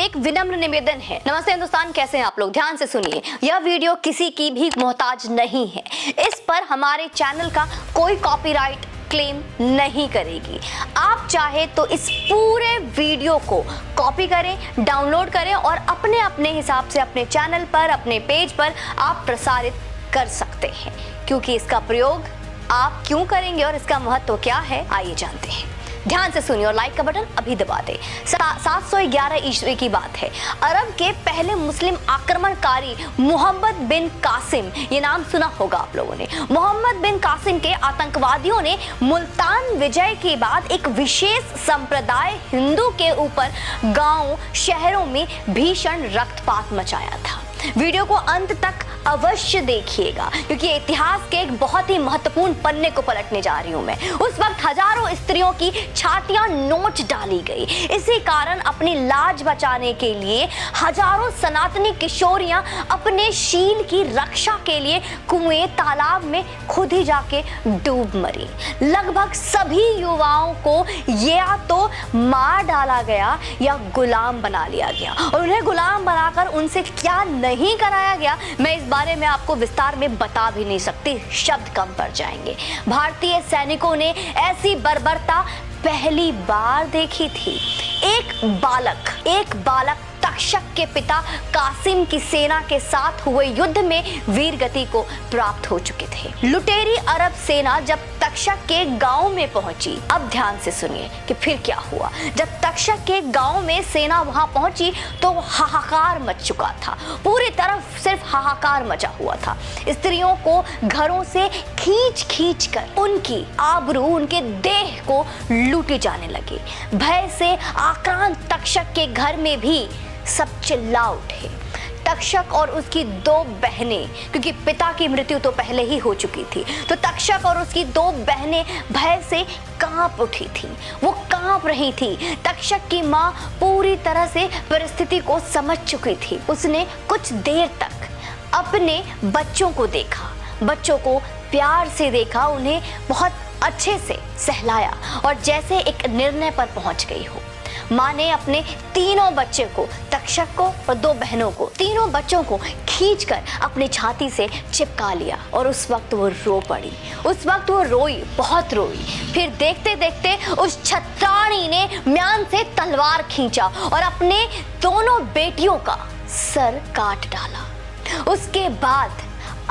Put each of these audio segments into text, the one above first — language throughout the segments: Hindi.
एक विनम्र निवेदन है। नमस्ते हिंदुस्तान, कैसे हैं आप लोग? ध्यान से सुनिए, यह वीडियो किसी की भी मोहताज नहीं है। इस पर हमारे चैनल का कोई कॉपीराइट क्लेम नहीं करेगी। आप चाहे तो इस पूरे वीडियो को कॉपी करें, डाउनलोड करें और अपने अपने हिसाब से अपने चैनल पर, अपने पेज पर आप प्रसारित कर सकते हैं, क्योंकि इसका प्रयोग आप क्यों करेंगे और इसका महत्व क्या है, आइए जानते हैं। ध्यान से सुनिए और लाइक का बटन अभी दबा दें। 711 ईस्वी की बात है। अरब के पहले मुस्लिम आक्रमणकारी मोहम्मद बिन कासिम, ये नाम सुना होगा आप लोगों ने। मोहम्मद बिन कासिम के आतंकवादियों ने मुल्तान विजय के बाद एक विशेष संप्रदाय हिंदू के ऊपर गांव शहरों में भीषण रक्तपात मचाया था। वीडियो को अंत तक अवश्य देखिएगा, क्योंकि इतिहास के एक बहुत ही महत्वपूर्ण पन्ने को पलटने जा रही हूं मैं। उस वक्त हजारों स्त्रियों की छातियां नोच डाली गई। इसी कारण अपनी लाज बचाने के लिए हजारों सनातनी किशोरियां अपने शील की रक्षा के लिए कुएं, तालाब में खुद ही जाके डूब मरी। लगभग सभी युवाओं को या तो मार डाला गया या गुलाम बना लिया गया, और उन्हें गुलाम बनाकर उनसे क्या नहीं कराया गया, मैं इस बारे में आपको विस्तार में बता भी नहीं सकती, शब्द कम पड़ जाएंगे। भारतीय सैनिकों ने ऐसी बर्बरता पहली बार देखी थी। एक बालक तक्षक के पिता कासिम की सेना के साथ हुए युद्ध में वीरगति को प्राप्त हो चुके थे। लुटेरी अरब सेना जब तक्षक के गांव में पहुंची, अब ध्यान से सुनिए कि फिर क्या हुआ। जब तक्षक के गांव में सेना वहां पहुंची तो हाहाकार मच चुका था। पूरी तरफ सिर्फ हाहाकार मचा हुआ था। स्त्रियों को घरों से खींच कर उनकी आबरू, उनके देह को लूटे जाने लगे। भय से आक्रांत तक्षक के घर में भी सब चिल्ला उठे। तक्षक और उसकी दो बहनें, क्योंकि पिता की मृत्यु तो पहले ही हो चुकी थी, तो तक्षक और उसकी दो बहनें भय से कांप उठी थी। वो कांप रही थी। तक्षक की मां पूरी तरह से परिस्थिति को समझ चुकी थी। उसने कुछ देर तक अपने बच्चों को देखा, बच्चों को प्यार से देखा, उन्हें बहुत अच्छे से सहलाया और जैसे एक निर्णय पर पहुंच गई हो। माँ ने अपने तीनों बच्चे को, तक्षक को और दो बहनों को, तीनों बच्चों को खींचकर अपनी छाती से चिपका लिया और उस वक्त वो रो पड़ी। उस वक्त वो रोई, बहुत रोई। फिर देखते देखते उस छत्राणी ने म्यान से तलवार खींचा और अपने दोनों बेटियों का सर काट डाला। उसके बाद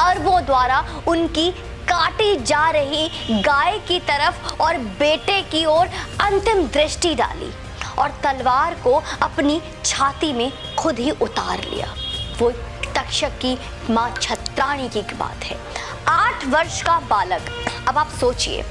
अरबों द्वारा उनकी काटी जा रही गाय की तरफ और बेटे की ओर अंतिम दृष्टि डाली और तलवार को अपनी छाती में खुद ही उतार लिया। वो तक्षक की मां छत्राणी की बात है। 8 वर्ष का बालक, अब आप सोचिए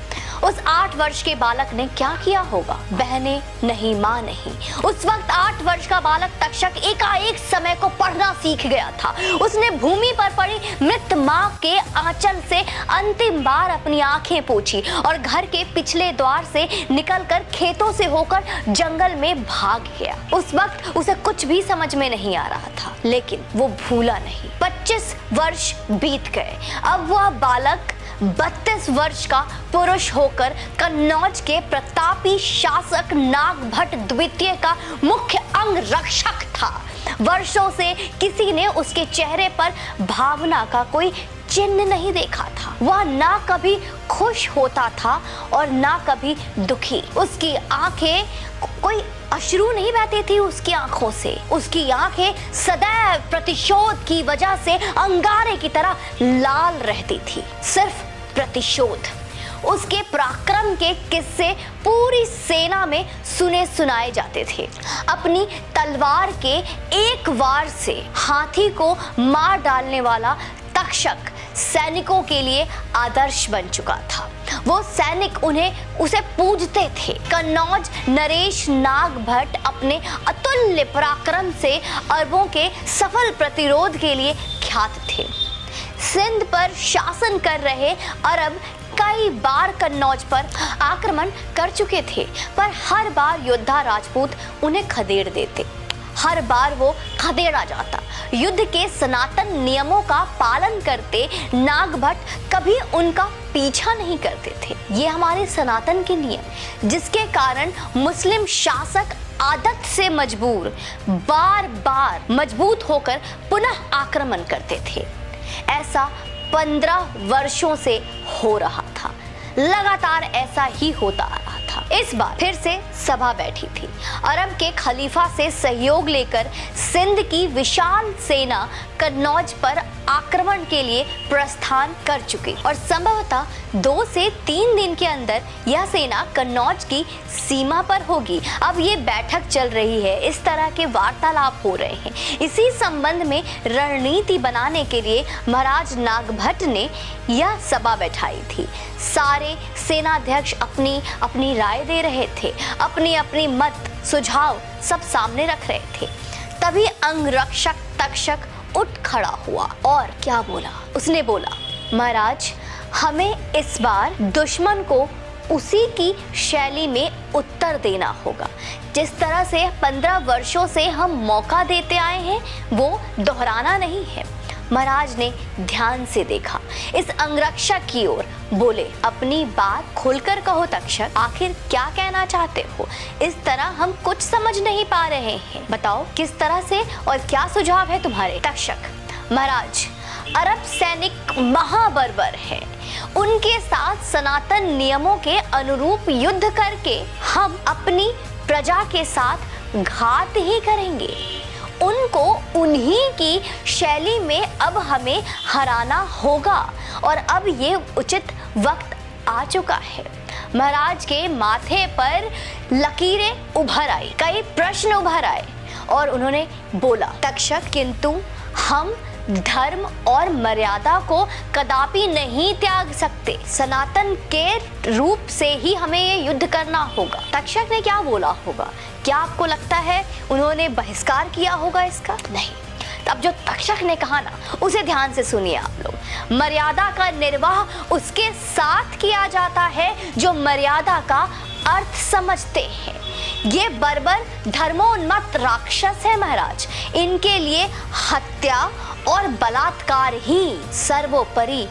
उस 8 वर्ष के बालक ने क्या किया होगा। बहनें नहीं, माँ नहीं। उस वक्त 8 वर्ष का बालक तक्षक एकाएक समय को पढ़ना सीख गया था। उसने भूमि पर पड़ी मृत माँ के आंचल से अंतिम बार अपनी आंखें पोंछी और घर के पिछले द्वार से निकलकर खेतों से होकर जंगल में भाग गया। उस वक्त उसे कुछ भी समझ में नहीं आ रहा था, लेकिन वो भूला नहीं। 25 वर्ष बीत गए। अब वह बालक 32 वर्ष का पुरुष होकर कन्नौज के प्रतापी शासक नागभट्ट द्वितीय का मुख्य अंग रक्षक था। वर्षों से किसी ने उसके चेहरे पर भावना का कोई चिन्ह नहीं देखा था। वह ना कभी खुश होता था और ना कभी दुखी। उसकी आंखें, कोई अश्रु नहीं बहते थे उसकी आंखों से। उसकी आंखें सदैव प्रतिशोध की वजह से अंगारे की तरह लाल रहती थी। सिर्फ प्रतिशोध। उसके पराक्रम के किस्से पूरी सेना में सुने सुनाए जाते थे। अपनी तलवार के एक वार से हाथी को मार डालने वाला तक्षक सैनिकों के लिए आदर्श बन चुका था। वो सैनिक उसे पूजते थे। कन्नौज नरेश नागभट्ट अपने अतुल्य पराक्रम से अरबों के सफल प्रतिरोध के लिए ख्यात थे। सिंध पर शासन कर रहे अरब कई बार कन्नौज पर आक्रमण कर चुके थे, पर हर बार योद्धा राजपूत उन्हें खदेड़ देते। हर बार वो खदेड़ा जाता। युद्ध के सनातन नियमों का पालन करते नागभट्ट कभी उनका पीछा नहीं करते थे। ये हमारे सनातन के नियम, जिसके कारण मुस्लिम शासक आदत से मजबूर बार बार मजबूत होकर पुनः आक्रमण करते थे। ऐसा 15 वर्षों से हो रहा था, लगातार ऐसा ही होता आ रहा था। इस बार फिर से सभा बैठी थी। अरब के खलीफा से सहयोग लेकर सिंध की विशाल सेना कन्नौज पर आक्रमण के लिए प्रस्थान कर चुकी और संभवतः 2 से 3 दिन के अंदर यह सेना कन्नौज की सीमा पर होगी। अब ये बैठक चल रही है, इस तरह के वार्तालाप हो रहे हैं। इसी संबंध में रणनीति बनाने के लिए महाराज नागभट्ट ने यह सभा बैठाई थी। सारे सेनाध्यक्ष अपनी अपनी राय दे रहे थे, अपनी अपनी मत सुझाव सब सामने रख रहे थे। तभी अंगरक्षक तक्षक उठ खड़ा हुआ और क्या बोला? उसने बोला, महाराज, हमें इस बार दुश्मन को उसी की शैली में उत्तर देना होगा। जिस तरह से 15 वर्षों से हम मौका देते आए हैं वो दोहराना नहीं है। महाराज ने ध्यान से देखा इस अंगरक्षक की ओर, बोले, अपनी बात खुलकर कहो तक्षक, आखिर क्या कहना चाहते हो? इस तरह हम कुछ समझ नहीं पा रहे हैं, बताओ किस तरह से और क्या सुझाव है तुम्हारे? तक्षक, महाराज, अरब सैनिक महाबर्बर है, उनके साथ सनातन नियमों के अनुरूप युद्ध करके हम अपनी प्रजा के साथ घात ही करेंगे। उनको उन्हीं की शैली में अब हमें हराना होगा और अब ये उचित वक्त आ चुका है। महाराज के माथे पर लकीरें उभर आई, कई प्रश्न उभर आए और उन्होंने बोला, तक्षक, किंतु हम धर्म और मर्यादा को कदापि नहीं त्याग सकते। सनातन के रूप से ही हमें ये युद्ध करना होगा। तक्षक ने क्या बोला होगा? क्या आपको लगता है उन्होंने बहिष्कार किया होगा इसका? नहीं। अब जो तक्षक ने कहा ना, उसे ध्यान से सुनिए आप लोग। मर्यादा का निर्वाह उसके साथ किया जाता है जो मर्यादा का अर्थ समझते हैं। ये बर्बर धर्मोन्मत्त राक्षस है महाराज, इनके लिए हत्या और बलात्कार ही सर्वोपरि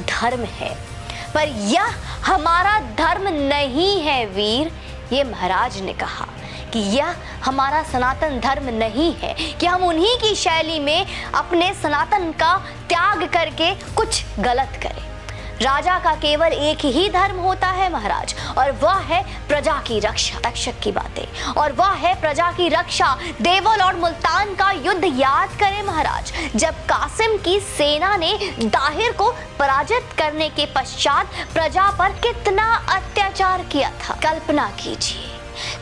धर्म है। पर यह हमारा धर्म नहीं है वीर, ये महाराज ने कहा कि यह हमारा सनातन धर्म नहीं है कि हम उन्हीं की शैली में अपने सनातन का त्याग करके कुछ गलत करें। राजा का केवल एक ही धर्म होता है महाराज, और वह है प्रजा की रक्षा। तक्षक की बातें, और वह है प्रजा की रक्षा। देवल और मुल्तान का युद्ध याद करें महाराज, जब कासिम की सेना ने दाहिर को पराजित करने के पश्चात प्रजा पर कितना अत्याचार किया था।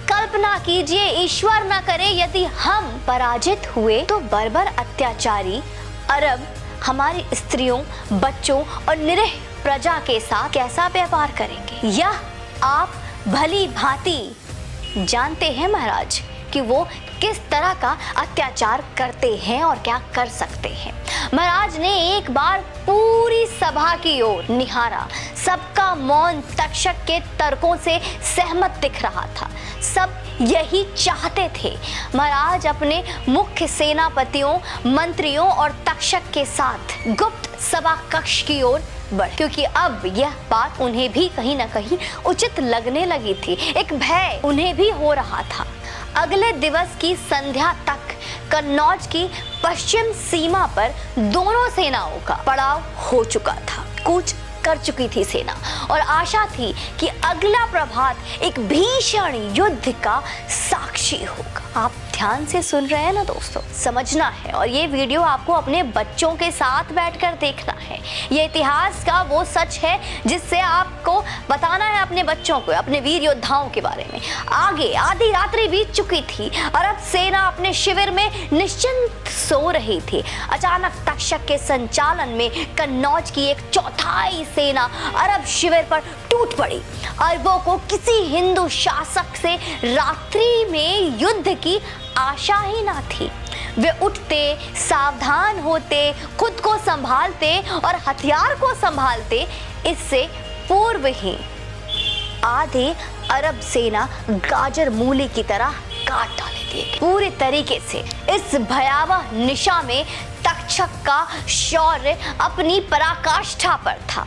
कल्पना कीजिए, ईश्वर न करे यदि हम पराजित हुए तो बर्बर अत्याचारी अरब हमारी स्त्रियों, बच्चों और निरीह प्रजा के साथ कैसा व्यवहार करेंगे। यह आप भली भांति जानते हैं महाराज कि वो किस तरह का अत्याचार करते हैं और क्या कर सकते हैं। महाराज ने एक बार पूरी सभा की ओर निहारा। सबका मौन तक्षक के तर्कों से सहमत दिख रहा था। सब यही चाहते थे। महाराज अपने मुख्य सेनापतियों, मंत्रियों और तक्षक के साथ गुप्त सभा कक्ष की ओर बढ़े, क्योंकि अब यह बात उन्हें भी कहीं न कहीं उचित लगने लगी थी। एक भय उन्हें भी हो रहा था। अगले दिवस की संध्या तक कन्नौज की पश्चिम सीमा पर दोनों सेनाओं का पड़ाव हो चुका था। कूच कर चुकी थी सेना और आशा थी कि अगला प्रभात एक भीषण युद्ध का साक्षी होगा। आप ध्यान से सुन रहे हैं ना दोस्तों, समझना है और ये वीडियो आपको अपने बच्चों के साथ बैठकर देखना है। ये इतिहास का वो सच है जिससे आपको बताना है अपने बच्चों को, अपने वीर योद्धाओं के बारे में। आगे आधी रात्रि बीत चुकी थी। अरब सेना अपने शिविर में निश्चिंत सो रही थी। अचानक तक्षक के संचालन में कन्नौज की एक चौथाई सेना अरब शिविर पर टूट पड़ी। अरबों को किसी हिंदू शासक से रात्रि में युद्ध की आशा ही ना थी। वे उठते, सावधान होते, खुद को संभालते और हथियार को संभालते। इससे पूर्व ही आधे अरब सेना गाजर मूली की तरह काट डाली थी। पूरे तरीके से इस भयावह निशा में तक्षक का शौर्य अपनी पराकाष्ठा पर था।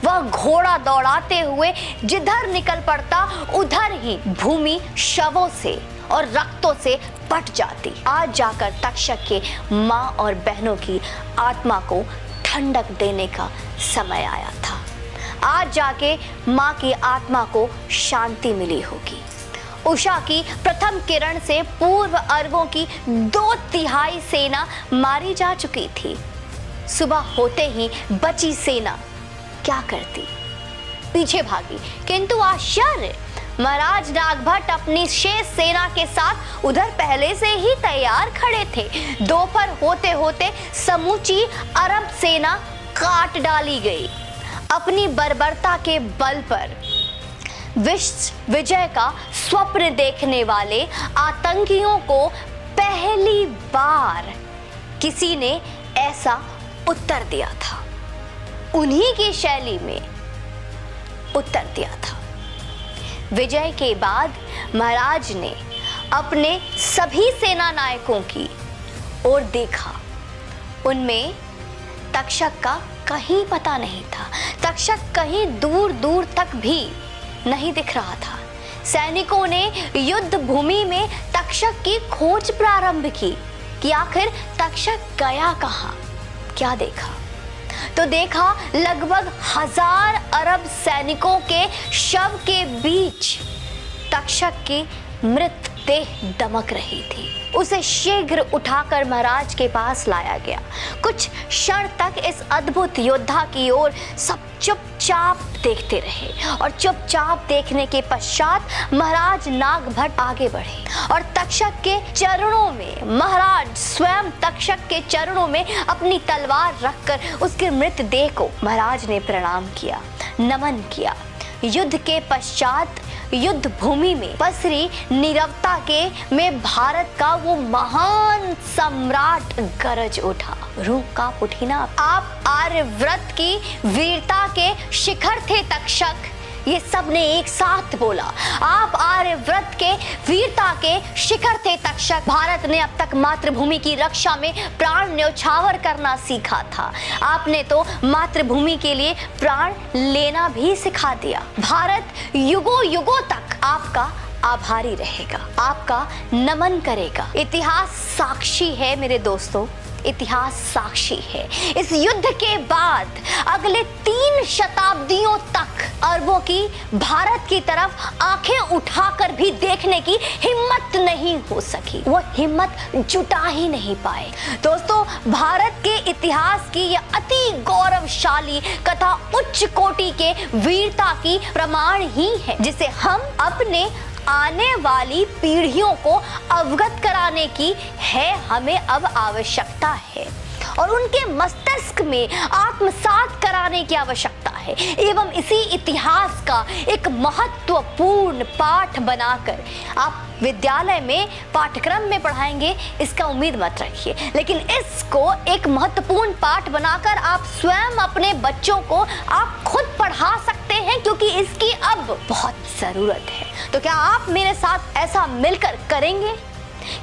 वह घोड़ा दौड़ाते हुए जिधर निकल पड़ता उधर ही भूमि शवों से और रक्तों से पट जाती। आज जाकर तक्षक के माँ और बहनों की आत्मा को ठंडक देने का समय आया था। आज जाके माँ की आत्मा को शांति मिली होगी। उषा की प्रथम किरण से पूर्व अरबों की 2/3 सेना मारी जा चुकी थी। सुबह होते ही बची सेना क्या करती? पीछे भागी। किंतु आश्चर्य, महाराज नागभट्ट अपनी शेष सेना के साथ उधर पहले से ही तैयार खड़े थे। दोपहर होते होते समूची अरब सेना काट डाली गई। अपनी बर्बरता के बल पर विश्व विजय का स्वप्न देखने वाले आतंकियों को पहली बार किसी ने ऐसा उत्तर दिया था, उन्हीं की शैली में उत्तर दिया था। विजय के बाद महाराज ने अपने सभी सेना नायकों की ओर देखा। उनमें तक्षक का कहीं पता नहीं था। तक्षक कहीं दूर दूर तक भी नहीं दिख रहा था। सैनिकों ने युद्ध भूमि में तक्षक की खोज प्रारंभ की कि आखिर तक्षक गया कहाँ। क्या देखा? तो देखा लगभग 1000 अरब सैनिकों के शव के बीच तक्षक की मृत देह दमक रही थी। उसे शीघ्र उठाकर महाराज के पास लाया गया। कुछ क्षण तक इस अद्भुत योद्धा की ओर सब चुपचाप देखते रहे और चुपचाप देखने के पश्चात महाराज नागभट्ट आगे बढ़े और तक्षक के चरणों में, महाराज स्वयं तक्षक के चरणों में अपनी तलवार रखकर उसके मृत देह को महाराज ने प्रणाम किया, नमन किया। युद्ध के पश्चात युद्ध भूमि में पसरी नीरवता के में भारत का वो महान सम्राट गरज उठा। रूह कांप उठी ना। आप आर्यव्रत की वीरता के शिखर थे तक्षक, ये सब ने एक साथ बोला। आप आर्यव्रत के वीरता के शिखर थे तक्षक। भारत ने अब तक मातृभूमि की रक्षा में प्राण न्यौछावर करना सीखा था। आपने तो मातृभूमि के लिए प्राण लेना भी सिखा दिया। भारत युगों युगों तक आपका आभारी रहेगा, आपका नमन करेगा। इतिहास साक्षी है मेरे दोस्तों, इतिहास साक्षी है। इस युद्ध के बाद अगले 3 शताब्दियों तक अरबों की भारत की तरफ आंखें उठाकर भी देखने की हिम्मत नहीं हो सकी। वो हिम्मत जुटा ही नहीं पाए। दोस्तों, भारत के इतिहास की यह अति गौरवशाली कथा उच्च कोटि के वीरता की प्रमाण ही है, जिसे हम अपने आने वाली पीढ़ियों को अवगत कराने की है हमें अब आवश्यकता है और उनके मस्तिष्क में आत्मसात कराने की आवश्यकता है एवं इसी इतिहास का एक महत्वपूर्ण पाठ बनाकर आप विद्यालय में पाठ्यक्रम में पढ़ाएंगे, इसका उम्मीद मत रखिए, लेकिन इसको एक महत्वपूर्ण पाठ बनाकर आप स्वयं अपने बच्चों को आप खुद पढ़ा सकते हैं, क्योंकि इसकी अब बहुत जरूरत है। तो क्या आप मेरे साथ ऐसा मिलकर करेंगे?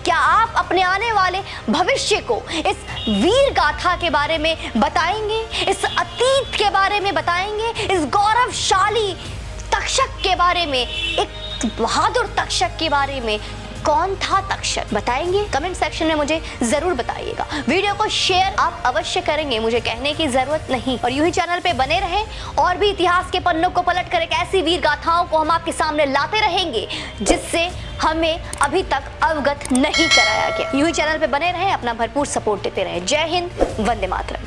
क्या आप अपने आने वाले भविष्य को इस वीर गाथा के बारे में बताएंगे, इस अतीत के बारे में बताएंगे, इस गौरवशाली तक्षक के बारे में, एक बहादुर तक्षक के बारे में? कौन था तक्षक, बताएंगे? कमेंट सेक्शन में मुझे जरूर बताइएगा। वीडियो को शेयर आप अवश्य करेंगे, मुझे कहने की जरूरत नहीं। और यूं ही चैनल पे बने रहें और भी इतिहास के पन्नों को पलट कर एक ऐसी वीर गाथाओं को हम आपके सामने लाते रहेंगे जिससे हमें अभी तक अवगत नहीं कराया गया। यूं ही चैनल पे बने रहें, अपना भरपूर सपोर्ट देते रहें। जय हिंद, वंदे मातरम।